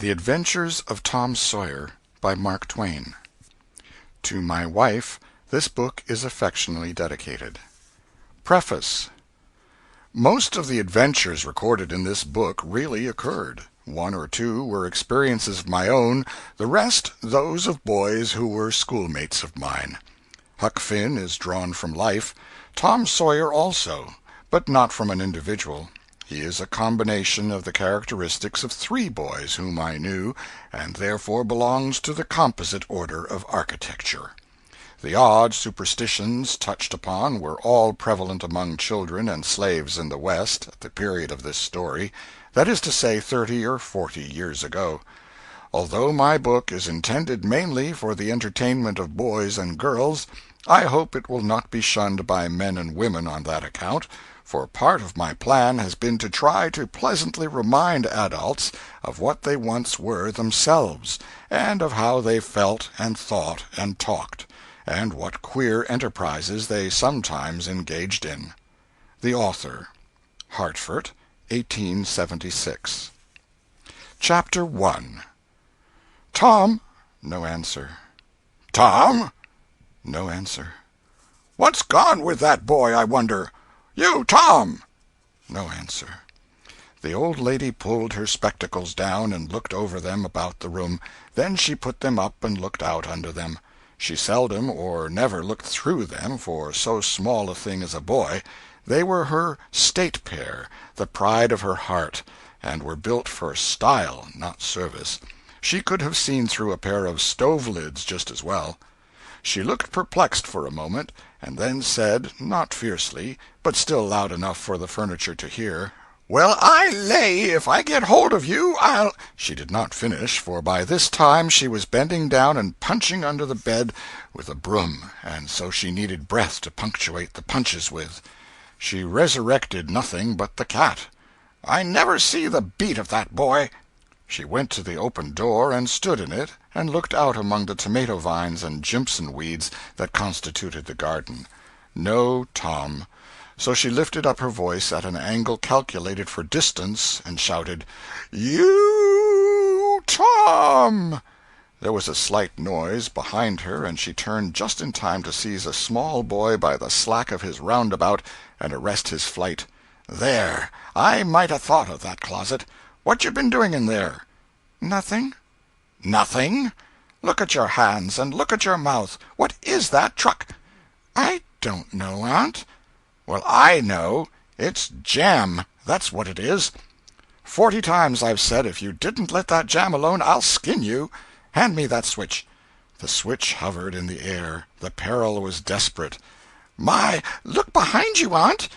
The Adventures of Tom Sawyer, by Mark Twain. To my wife, this book is affectionately dedicated. Preface. Most of the adventures recorded in this book really occurred. One or two were experiences of my own, the rest those of boys who were schoolmates of mine. Huck Finn is drawn from life, Tom Sawyer also, but not from an individual. He is a combination of the characteristics of three boys whom I knew, and therefore belongs to the composite order of architecture. The odd superstitions touched upon were all prevalent among children and slaves in the West at the period of this story, that is to say 30 or 40 years ago. Although my book is intended mainly for the entertainment of boys and girls, I hope it will not be shunned by men and women on that account, for part of my plan has been to try to pleasantly remind adults of what they once were themselves, and of how they felt and thought and talked, and what queer enterprises they sometimes engaged in. The Author. Hartford, 1876. Chapter 1. Tom. No answer. Tom. No answer. What's gone with that boy, I wonder? You, Tom! No answer. The old lady pulled her spectacles down and looked over them about the room. Then she put them up and looked out under them. She seldom or never looked through them for so small a thing as a boy. They were her state pair, the pride of her heart, and were built for style, not service. She could have seen through a pair of stove lids just as well. She looked perplexed for a moment, and then said, not fiercely, but still loud enough for the furniture to hear, "Well, I lay if I get hold of you, I'll—" She did not finish, for by this time she was bending down and punching under the bed with a broom, and so she needed breath to punctuate the punches with. She resurrected nothing but the cat. "I never see the beat of that boy." She went to the open door and stood in it, and looked out among the tomato vines and jimpson weeds that constituted the garden. No Tom. So she lifted up her voice at an angle calculated for distance, and shouted, "You, Tom!" There was a slight noise behind her, and she turned just in time to seize a small boy by the slack of his roundabout and arrest his flight. "There! I might 'a' thought of that closet. What you been doing in there?" "Nothing." "Nothing? Look at your hands, and look at your mouth. What is that truck?" "I don't know, Aunt." "Well, I know. It's jam, that's what it is. 40 times I've said if you didn't let that jam alone I'll skin you. Hand me that switch." The switch hovered in the air. The peril was desperate. "My, look behind you, Aunt!"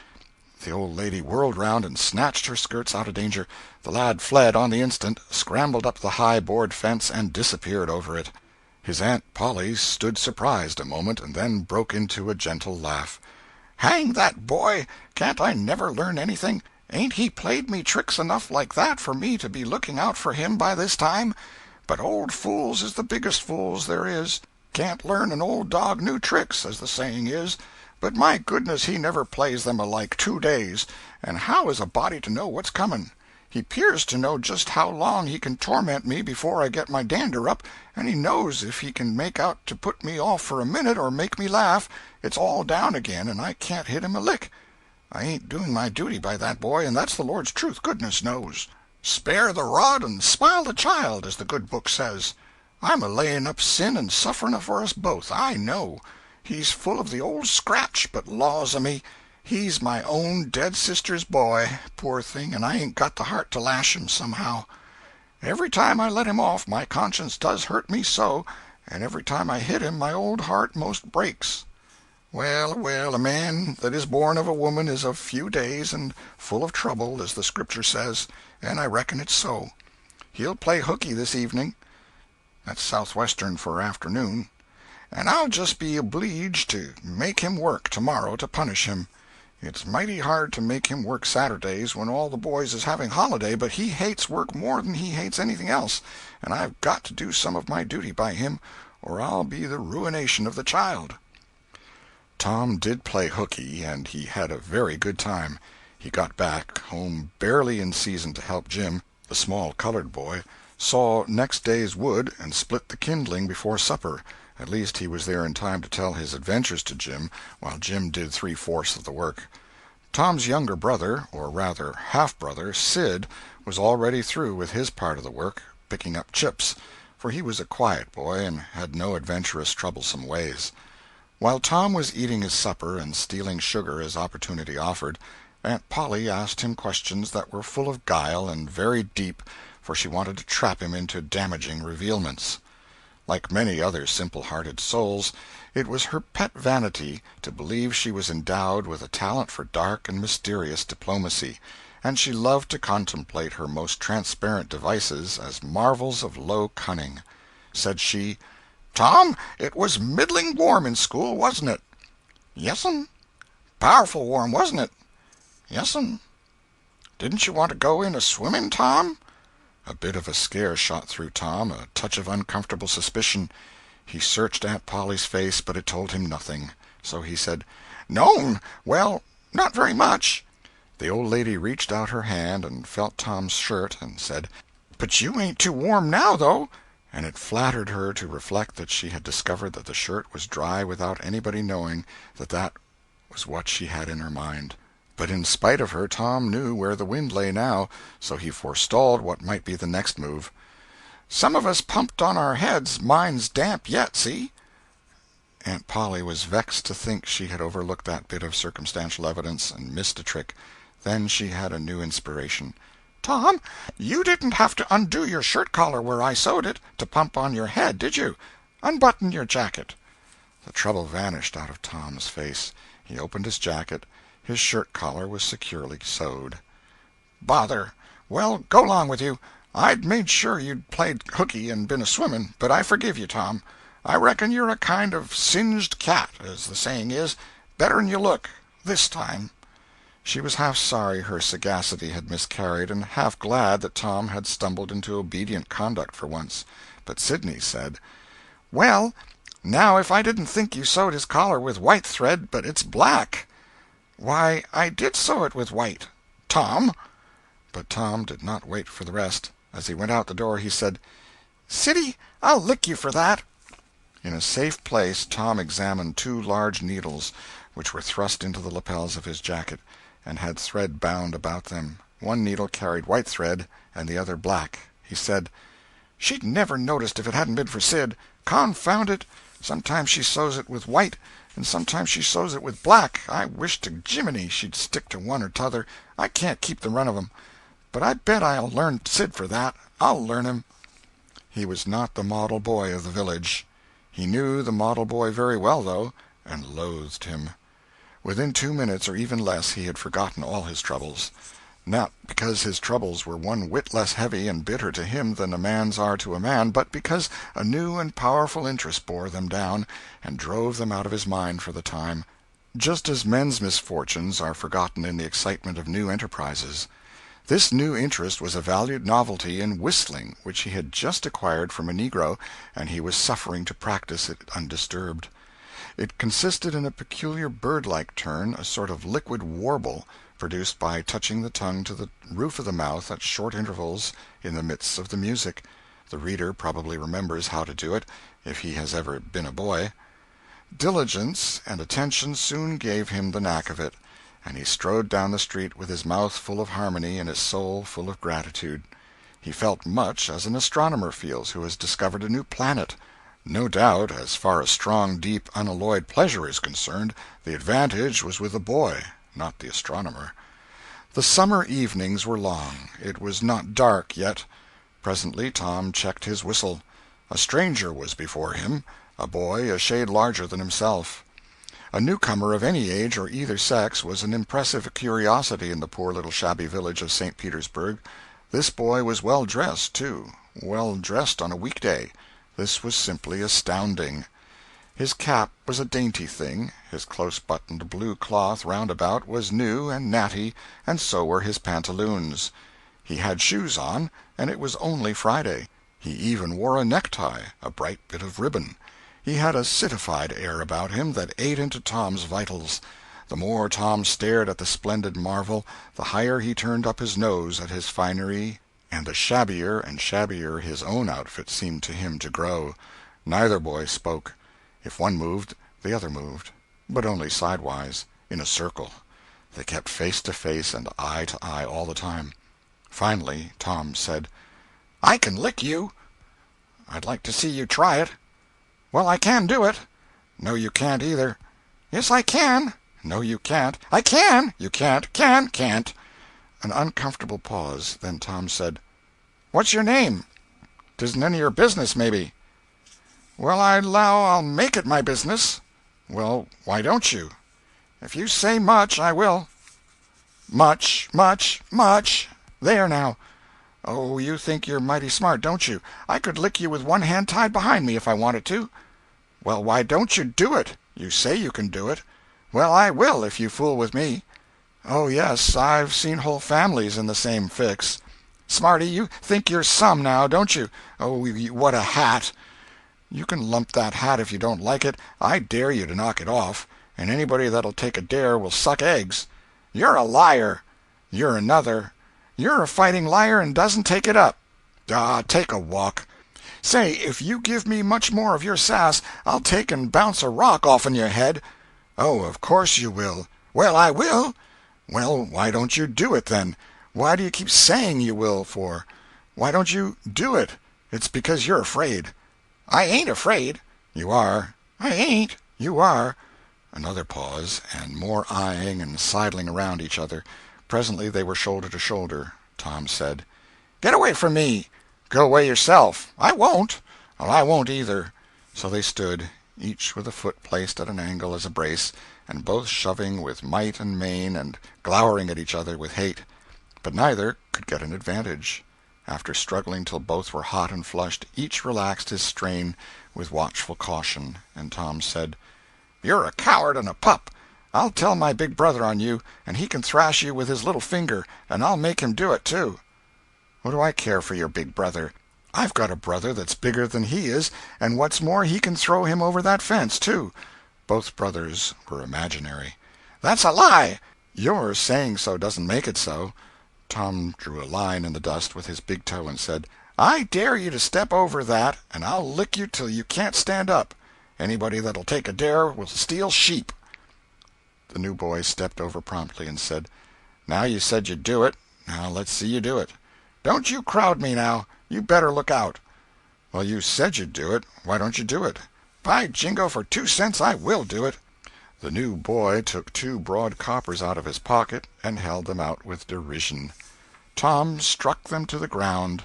The old lady whirled round and snatched her skirts out of danger. The lad fled on the instant, scrambled up the high board fence, and disappeared over it. His Aunt Polly stood surprised a moment, and then broke into a gentle laugh. "Hang that boy! Can't I never learn anything? Ain't he played me tricks enough like that for me to be looking out for him by this time? But old fools is the biggest fools there is. Can't learn an old dog new tricks, as the saying is. But my goodness, he never plays them alike 2 days, and how is a body to know what's coming? He 'pears to know just how long he can torment me before I get my dander up, and he knows if he can make out to put me off for a minute or make me laugh, it's all down again and I can't hit him a lick. I ain't doing my duty by that boy, and that's the Lord's truth, goodness knows. Spare the rod and smile the child, as the good book says. I'm a laying up sin and suffering for us both, I know. He's full of the old scratch, but laws a me, he's my own dead sister's boy, poor thing, and I ain't got the heart to lash him, somehow. Every time I let him off my conscience does hurt me so, and every time I hit him my old heart most breaks. Well, well, a man that is born of a woman is of few days and full of trouble, as the Scripture says, and I reckon it's so. He'll play hookey this evening. That's southwestern for afternoon. And I'll just be obleeged to make him work tomorrow to punish him. It's mighty hard to make him work Saturdays when all the boys is having holiday, but he hates work more than he hates anything else, and I've got to do some of my duty by him, or I'll be the ruination of the child." Tom did play hookey, and he had a very good time. He got back home barely in season to help Jim, the small colored boy, saw next day's wood and split the kindling before supper. At least he was there in time to tell his adventures to Jim, while Jim did three-fourths of the work. Tom's younger brother, or rather half-brother, Sid, was already through with his part of the work, picking up chips, for he was a quiet boy and had no adventurous, troublesome ways. While Tom was eating his supper and stealing sugar as opportunity offered, Aunt Polly asked him questions that were full of guile and very deep, for she wanted to trap him into damaging revealments. Like many other simple-hearted souls, it was her pet vanity to believe she was endowed with a talent for dark and mysterious diplomacy, and she loved to contemplate her most transparent devices as marvels of low cunning. Said she, "Tom, it was middling warm in school, wasn't it?" "Yes'm." "Powerful warm, wasn't it?" "Yes'm." "Didn't you want to go in a-swimming, Tom?" A bit of a scare shot through Tom, a touch of uncomfortable suspicion. He searched Aunt Polly's face, but it told him nothing. So he said, "No'm, well, not very much." The old lady reached out her hand and felt Tom's shirt, and said, "But you ain't too warm now, though." And it flattered her to reflect that she had discovered that the shirt was dry without anybody knowing that that was what she had in her mind. But in spite of her, Tom knew where the wind lay now, so he forestalled what might be the next move. "Some of us pumped on our heads. Mine's damp yet, see?" Aunt Polly was vexed to think she had overlooked that bit of circumstantial evidence and missed a trick. Then she had a new inspiration. "Tom, you didn't have to undo your shirt collar where I sewed it, to pump on your head, did you? Unbutton your jacket." The trouble vanished out of Tom's face. He opened his jacket. His shirt collar was securely sewed. "Bother! Well, go 'long with you. I'd made sure you'd played hookey and been a-swimming, but I forgive you, Tom. I reckon you're a kind of singed cat, as the saying is, better'n you look, this time." She was half sorry her sagacity had miscarried, and half glad that Tom had stumbled into obedient conduct for once. But Sidney said, "Well, now if I didn't think you sewed his collar with white thread, but it's black." "Why, I did sew it with white." "Tom!" But Tom did not wait for the rest. As he went out the door, he said, "Siddy, I'll lick you for that." In a safe place Tom examined two large needles, which were thrust into the lapels of his jacket, and had thread bound about them. One needle carried white thread, and the other black. He said, "She'd never noticed if it hadn't been for Sid. Confound it! Sometimes she sews it with white, and sometimes she sews it with black. I wish to Jiminy she'd stick to one or t'other. I can't keep the run of 'em. But I bet I'll learn Sid for that. I'll learn him." He was not the model boy of the village. He knew the model boy very well, though, and loathed him. Within 2 minutes, or even less, he had forgotten all his troubles. Not because his troubles were one whit less heavy and bitter to him than a man's are to a man, but because a new and powerful interest bore them down and drove them out of his mind for the time, just as men's misfortunes are forgotten in the excitement of new enterprises. This new interest was a valued novelty in whistling, which he had just acquired from a negro, and he was suffering to practice it undisturbed. It consisted in a peculiar bird-like turn, a sort of liquid warble, produced by touching the tongue to the roof of the mouth at short intervals in the midst of the music. The reader probably remembers how to do it, if he has ever been a boy. Diligence and attention soon gave him the knack of it, and he strode down the street with his mouth full of harmony and his soul full of gratitude. He felt much as an astronomer feels who has discovered a new planet. No doubt, as far as strong, deep, unalloyed pleasure is concerned, the advantage was with the boy, not the astronomer. The summer evenings were long. It was not dark yet. Presently Tom checked his whistle. A stranger was before him, a boy a shade larger than himself. A newcomer of any age or either sex was an impressive curiosity in the poor little shabby village of St. Petersburg. This boy was well dressed, too, well dressed on a weekday. This was simply astounding. His cap was a dainty thing, his close-buttoned blue cloth roundabout was new and natty, and so were his pantaloons. He had shoes on, and it was only Friday. He even wore a necktie, a bright bit of ribbon. He had a citified air about him that ate into Tom's vitals. The more Tom stared at the splendid marvel, the higher he turned up his nose at his finery and the shabbier and shabbier his own outfit seemed to him to grow. Neither boy spoke. If one moved, the other moved, but only sidewise, in a circle. They kept face to face and eye to eye all the time. Finally Tom said, "I can lick you." "I'd like to see you try it." "Well, I can do it." "No, you can't either." "Yes, I can." "No, you can't." "I can." "You can't." "Can't." An uncomfortable pause. Then Tom said, "What's your name?" "'Tisn't any of your business, maybe." "Well, I 'low I'll make it my business." "Well, why don't you?" "If you say much, I will." "Much, much, much. There now." "Oh, you think you're mighty smart, don't you? I could lick you with one hand tied behind me if I wanted to." "Well, why don't you do it? You say you can do it." "Well, I will, if you fool with me." "Oh, yes, I've seen whole families in the same fix." "Smarty, you think you're some, now, don't you? Oh, what a hat!" "You can lump that hat if you don't like it. I dare you to knock it off, and anybody that'll take a dare will suck eggs." "You're a liar." "You're another." "You're a fighting liar and doesn't take it up." "Ah, take a walk." "Say, if you give me much more of your sass, I'll take and bounce a rock off'n your head." "Oh, of course you will." "Well, I will." "Well, why don't you do it, then? Why do you keep saying you will, for? Why don't you do it? It's because you're afraid." "I ain't afraid." "You are." "I ain't." "You are." Another pause, and more eyeing and sidling around each other. Presently they were shoulder to shoulder. Tom said, "Get away from me." "Go away yourself." "I won't." "Well, I won't either." So they stood, each with a foot placed at an angle as a brace, and both shoving with might and main and glowering at each other with hate. But neither could get an advantage. After struggling till both were hot and flushed, each relaxed his strain with watchful caution, and Tom said, "You're a coward and a pup. I'll tell my big brother on you, and he can thrash you with his little finger, and I'll make him do it, too." "What do I care for your big brother? I've got a brother that's bigger than he is, and what's more, he can throw him over that fence, too." Both brothers were imaginary. "That's a lie." "Your saying so doesn't make it so." Tom drew a line in the dust with his big toe and said, "I dare you to step over that, and I'll lick you till you can't stand up. Anybody that'll take a dare will steal sheep." The new boy stepped over promptly and said, "Now you said you'd do it. Now let's see you do it." "Don't you crowd me, now. You better look out." "Well, you said you'd do it. Why don't you do it?" "By jingo, for 2 cents I will do it." The new boy took 2 broad coppers out of his pocket and held them out with derision. Tom struck them to the ground.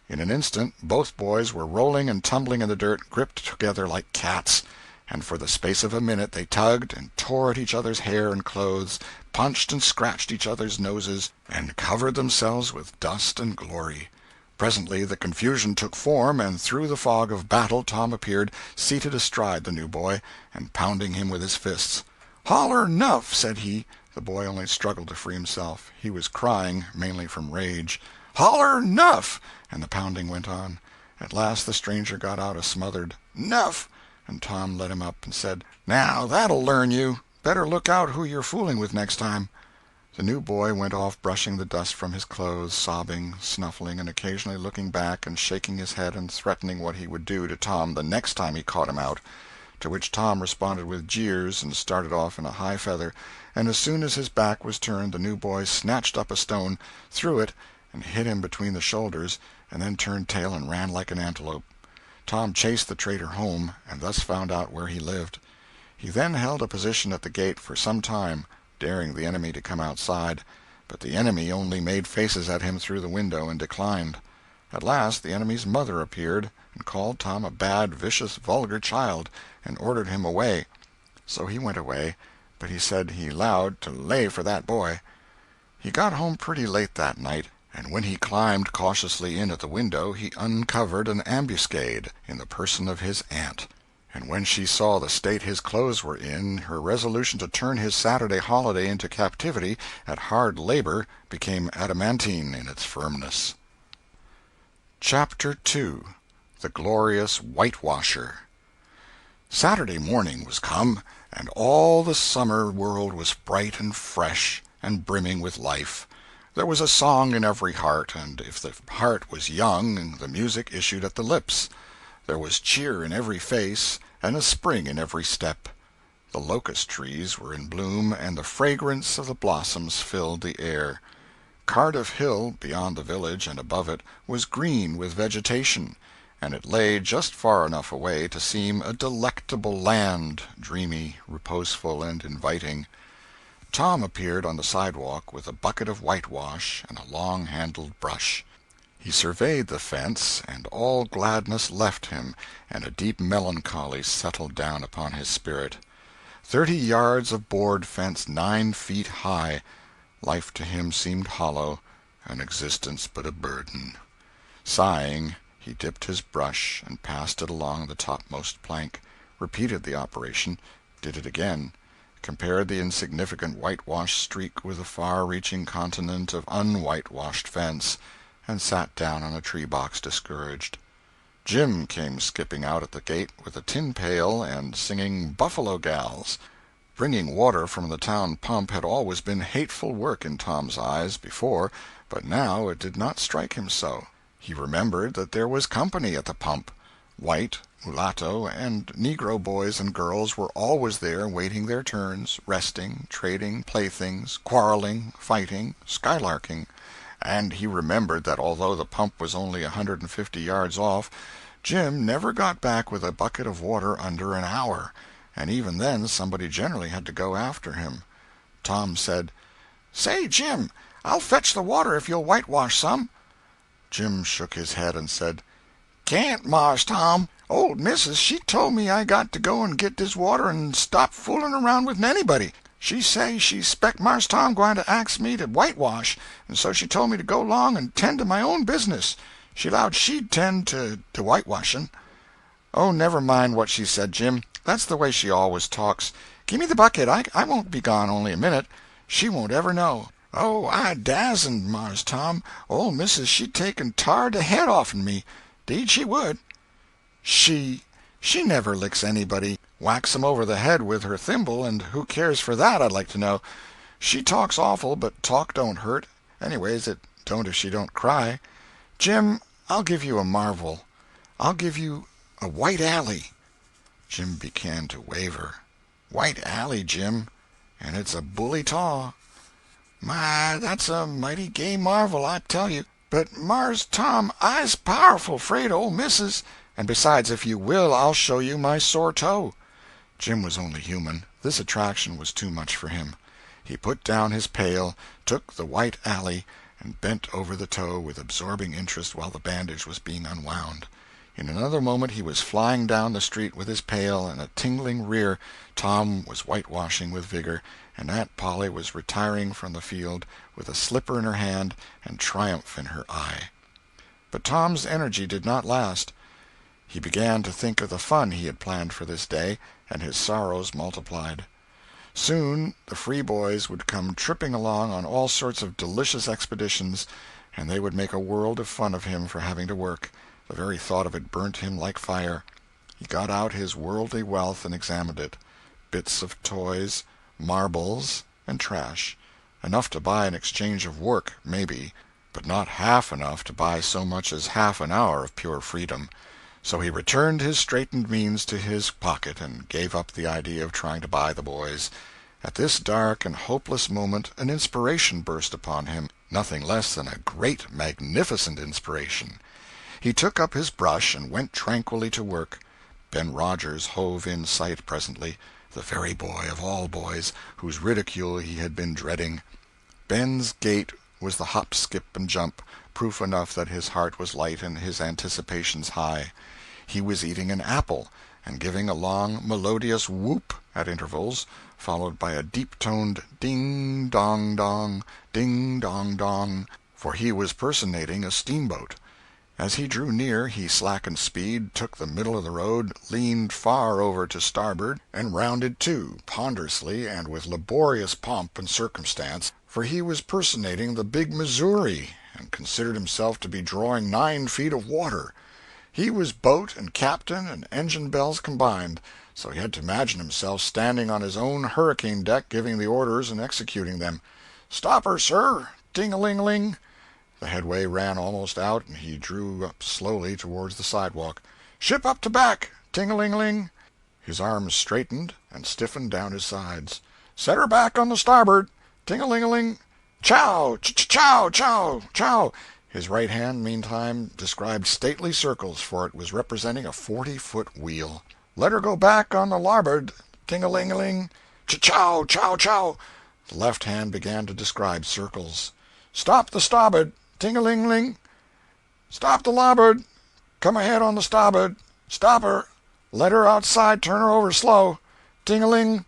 In an instant both boys were rolling and tumbling in the dirt, gripped together like cats, and for the space of a minute they tugged and tore at each other's hair and clothes, punched and scratched each other's noses, and covered themselves with dust and glory. Presently the confusion took form, and through the fog of battle Tom appeared, seated astride the new boy, and pounding him with his fists. "Holler 'nuff," said he. The boy only struggled to free himself. He was crying, mainly from rage. "Holler 'nuff," and the pounding went on. At last the stranger got out a smothered "'Nuff," and Tom let him up and said, "Now that'll learn you. Better look out who you're fooling with next time." The new boy went off brushing the dust from his clothes, sobbing, snuffling, and occasionally looking back and shaking his head and threatening what he would do to Tom the next time he caught him out. To which Tom responded with jeers and started off in a high feather, and as soon as his back was turned the new boy snatched up a stone, threw it, and hit him between the shoulders, and then turned tail and ran like an antelope. Tom chased the traitor home, and thus found out where he lived. He then held a position at the gate for some time, daring the enemy to come outside, but the enemy only made faces at him through the window and declined. At last the enemy's mother appeared, and called Tom a bad, vicious, vulgar child, and ordered him away. So he went away, but he said he 'lowed to lay for that boy. He got home pretty late that night, and when he climbed cautiously in at the window he uncovered an ambuscade in the person of his aunt. And when she saw the state his clothes were in, her resolution to turn his Saturday holiday into captivity at hard labor became adamantine in its firmness. Chapter 2 The Glorious Whitewasher. Saturday morning was come, and all the summer world was bright and fresh and brimming with life. There was a song in every heart, and if the heart was young, the music issued at the lips. There was cheer in every face, and a spring in every step. The locust trees were in bloom, and the fragrance of the blossoms filled the air. Cardiff Hill, beyond the village and above it, was green with vegetation, and it lay just far enough away to seem a delectable land, dreamy, reposeful, and inviting. Tom appeared on the sidewalk with a bucket of whitewash and a long-handled brush. He surveyed the fence, and all gladness left him, and a deep melancholy settled down upon his spirit. 30 yards of board fence 9 feet high! Life to him seemed hollow, and existence but a burden. Sighing, he dipped his brush and passed it along the topmost plank, repeated the operation, did it again, compared the insignificant whitewashed streak with the far-reaching continent of unwhitewashed fence, and sat down on a tree-box discouraged. Jim came skipping out at the gate with a tin pail and singing "Buffalo Gals." Bringing water from the town pump had always been hateful work in Tom's eyes, before, but now it did not strike him so. He remembered that there was company at the pump. White, mulatto, and negro boys and girls were always there waiting their turns, resting, trading playthings, quarreling, fighting, skylarking. And he remembered that although the pump was only 150 yards off, Jim never got back with a bucket of water under an hour, and even then somebody generally had to go after him. Tom said, "Say, Jim, I'll fetch the water if you'll whitewash some." Jim shook his head and said, "Can't, Mars Tom. Old missus, she told me I got to go and git dis water and stop foolin' around with anybody. She say she spec Mars Tom gwine to ax me to whitewash, and so she told me to go 'long and tend to my own business. She 'lowed she'd tend to de whitewashin'." "Oh, never mind what she said, Jim. That's the way she always talks. Gimme the bucket. I won't be gone only a minute. She won't ever know." "Oh, I dasn't, Mars Tom. Ole missus she'd take and tar de head off'n me. 'Deed she would." She never licks anybody. Whacks 'em over the head with her thimble, and who cares for that, I'd like to know. She talks awful, but talk don't hurt. Anyways, it don't if she don't cry. Jim, I'll give you a marvel. I'll give you a white alley." Jim began to waver. "White alley, Jim, and it's a bully taw." "My, that's a mighty gay marvel, I tell you. But, Mars Tom, I's powerful 'fraid of ole missus. And besides, if you will, I'll show you my sore toe." Jim was only human. This attraction was too much for him. He put down his pail, took the white alley, and bent over the toe with absorbing interest while the bandage was being unwound. In another moment he was flying down the street with his pail and a tingling rear. Tom was whitewashing with vigor, and Aunt Polly was retiring from the field with a slipper in her hand and triumph in her eye. But Tom's energy did not last. He began to think of the fun he had planned for this day, and his sorrows multiplied. Soon the free boys would come tripping along on all sorts of delicious expeditions, and they would make a world of fun of him for having to work. The very thought of it burnt him like fire. He got out his worldly wealth and examined it. Bits of toys, marbles, and trash. Enough to buy an exchange of work, maybe, but not half enough to buy so much as half an hour of pure freedom. So he returned his straitened means to his pocket and gave up the idea of trying to buy the boys. At this dark and hopeless moment an inspiration burst upon him, nothing less than a great, magnificent inspiration. He took up his brush and went tranquilly to work. Ben Rogers hove in sight presently, the very boy of all boys, whose ridicule he had been dreading. Ben's gait was the hop, skip, and jump, proof enough that his heart was light and his anticipations high. He was eating an apple, and giving a long, melodious whoop at intervals, followed by a deep-toned ding-dong-dong, ding-dong-dong, for he was personating a steamboat. As he drew near, he slackened speed, took the middle of the road, leaned far over to starboard, and rounded to, ponderously and with laborious pomp and circumstance, for he was personating the big Missouri, and considered himself to be drawing 9 feet of water. He was boat and captain and engine bells combined, so he had to imagine himself standing on his own hurricane deck giving the orders and executing them. "Stop her, sir! ting-a-ling-ling. The headway ran almost out, and he drew up slowly towards the sidewalk. Ship up to back, ting-a-ling-ling. His arms straightened and stiffened down his sides. Set her back on the starboard, ting-a-ling-a-ling. Chow, chow, chow, chow. His right hand, meantime, described stately circles, for it was representing a 40-foot wheel. Let her go back on the larboard, ting-a-ling-a-ling. Chow, chow, chow. The left hand began to describe circles. Stop the starboard, ting-a-ling-ling. Stop the larboard. Come ahead on the starboard. Stop her. Let her outside, turn her over slow. Ting-a-ling.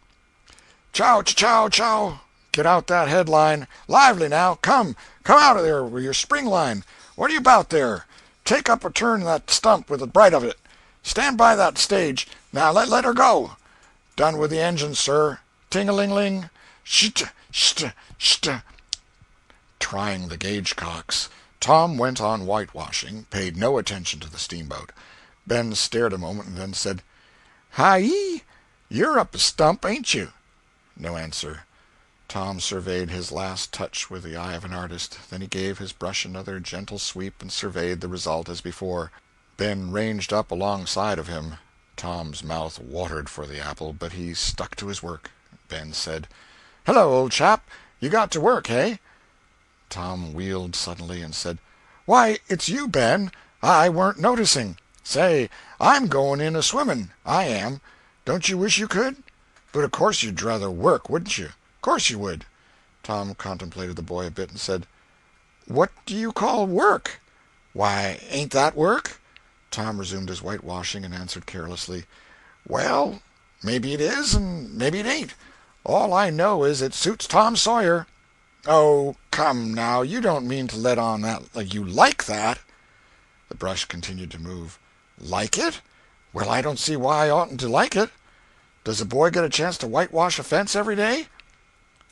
Chow, chow, chow. Get out that headline. Lively now. Come out of there with your spring line. What are you about there? Take up a turn that stump with the bright of it. Stand by that stage. Now let her go. Done with the engine, sir. Ting-a-ling-ling. Sht, sht, sht. Trying the gauge-cocks, Tom went on whitewashing, paid no attention to the steamboat. Ben stared a moment and then said, Hi-yi, you're up a stump, ain't you? No answer. Tom surveyed his last touch with the eye of an artist. Then he gave his brush another gentle sweep and surveyed the result as before. Ben ranged up alongside of him. Tom's mouth watered for the apple, but he stuck to his work. Ben said, Hello, old chap. You got to work, eh? Tom wheeled suddenly and said, Why, it's you, Ben. I weren't noticing. Say, I'm going in a-swimming, I am. Don't you wish you could? But of course you'd rather work, wouldn't you? Course you would. Tom contemplated the boy a bit and said, What do you call work? Why, ain't that work? Tom resumed his whitewashing and answered carelessly, Well, maybe it is and maybe it ain't. All I know is it suits Tom Sawyer. Oh, come now, you don't mean to let on that you like that. The brush continued to move. Like it? Well, I don't see why I oughtn't to like it. Does a boy get a chance to whitewash a fence every day?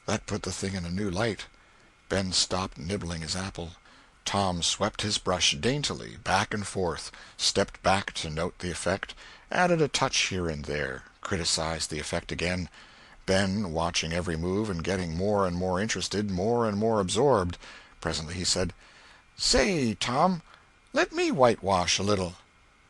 That put the thing in a new light. Ben stopped nibbling his apple. Tom swept his brush daintily back and forth, stepped back to note the effect, added a touch here and there, criticized the effect again. Ben, watching every move and getting more and more interested, more and more absorbed. Presently he said, Say, Tom, let me whitewash a little.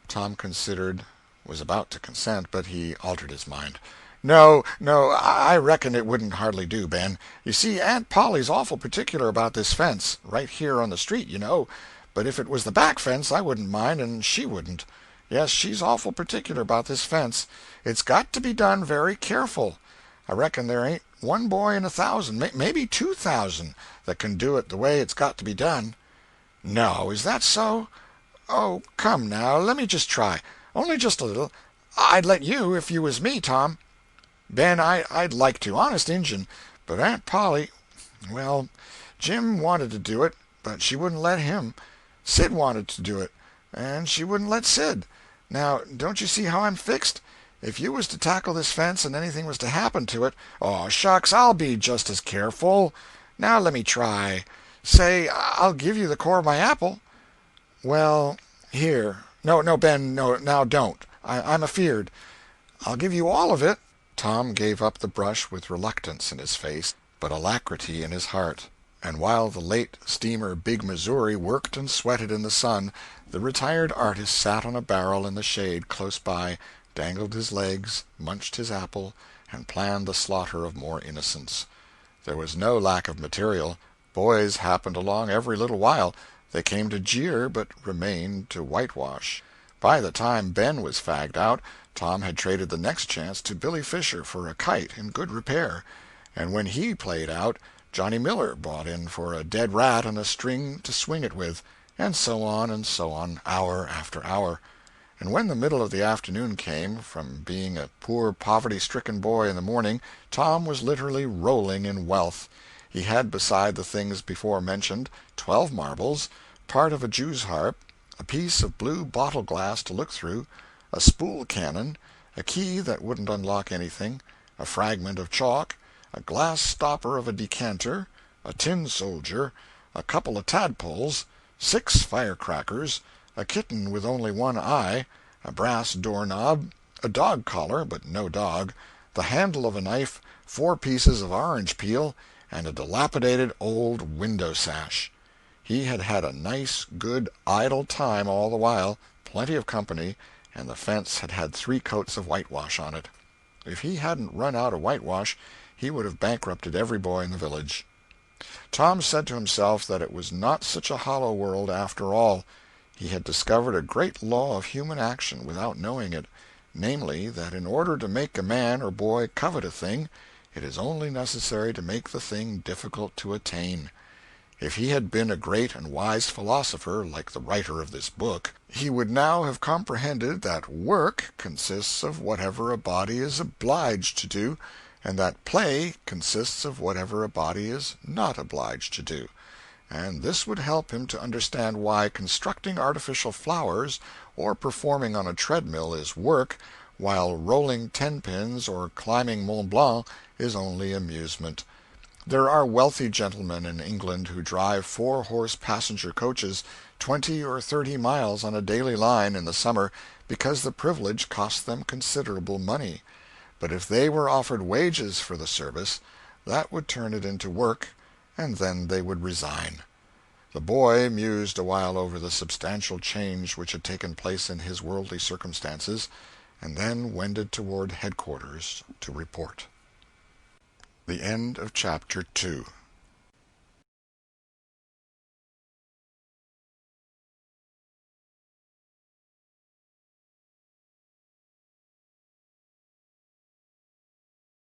Tom considered, was about to consent, but he altered his mind. No, I reckon it wouldn't hardly do, Ben. You see, Aunt Polly's awful particular about this fence, right here on the street, you know. But if it was the back fence, I wouldn't mind, and she wouldn't. Yes, she's awful particular about this fence. It's got to be done very careful. I reckon there ain't one boy in 1,000, maybe 2,000, that can do it the way it's got to be done. No, is that so? Oh, come now, let me just try. Only just a little. I'd let you if you was me, Tom. Ben, I'd like to, honest Injun, but Aunt Polly, well, Jim wanted to do it, but she wouldn't let him. Sid wanted to do it, and she wouldn't let Sid. Now, don't you see how I'm fixed? If you was to tackle this fence and anything was to happen to it, oh, shucks, I'll be just as careful. Now let me try. Say, I'll give you the core of my apple. Well, here. No, Ben, no, now don't. I'm afeard. I'll give you all of it. Tom gave up the brush with reluctance in his face, but alacrity in his heart. And while the late steamer Big Missouri worked and sweated in the sun, the retired artist sat on a barrel in the shade close by, dangled his legs, munched his apple, and planned the slaughter of more innocents. There was no lack of material. Boys happened along every little while. They came to jeer, but remained to whitewash. By the time Ben was fagged out, Tom had traded the next chance to Billy Fisher for a kite in good repair, and when he played out, Johnny Miller bought in for a dead rat and a string to swing it with, and so on, hour after hour. And when the middle of the afternoon came, from being a poor poverty-stricken boy in the morning, Tom was literally rolling in wealth. He had, beside the things before mentioned, 12 marbles, part of a jew's harp, a piece of blue bottle-glass to look through, a spool cannon, a key that wouldn't unlock anything, a fragment of chalk, a glass stopper of a decanter, a tin soldier, a couple of tadpoles, 6 firecrackers, a kitten with only one eye, a brass doorknob, a dog collar, but no dog, the handle of a knife, 4 pieces of orange peel, and a dilapidated old window-sash. He had had a nice, good, idle time all the while, plenty of company, and the fence had had 3 coats of whitewash on it. If he hadn't run out of whitewash he would have bankrupted every boy in the village. Tom said to himself that it was not such a hollow world after all. He had discovered a great law of human action without knowing it, namely, that in order to make a man or boy covet a thing, it is only necessary to make the thing difficult to attain. If he had been a great and wise philosopher, like the writer of this book, he would now have comprehended that work consists of whatever a body is obliged to do, and that play consists of whatever a body is not obliged to do. And this would help him to understand why constructing artificial flowers or performing on a treadmill is work, while rolling tenpins or climbing Mont Blanc is only amusement. There are wealthy gentlemen in England who drive 4-horse passenger coaches 20 or 30 miles on a daily line in the summer because the privilege costs them considerable money. But if they were offered wages for the service, that would turn it into work, and then they would resign. The boy mused a while over the substantial change which had taken place in his worldly circumstances, and then wended toward headquarters to report. The end of Chapter 2.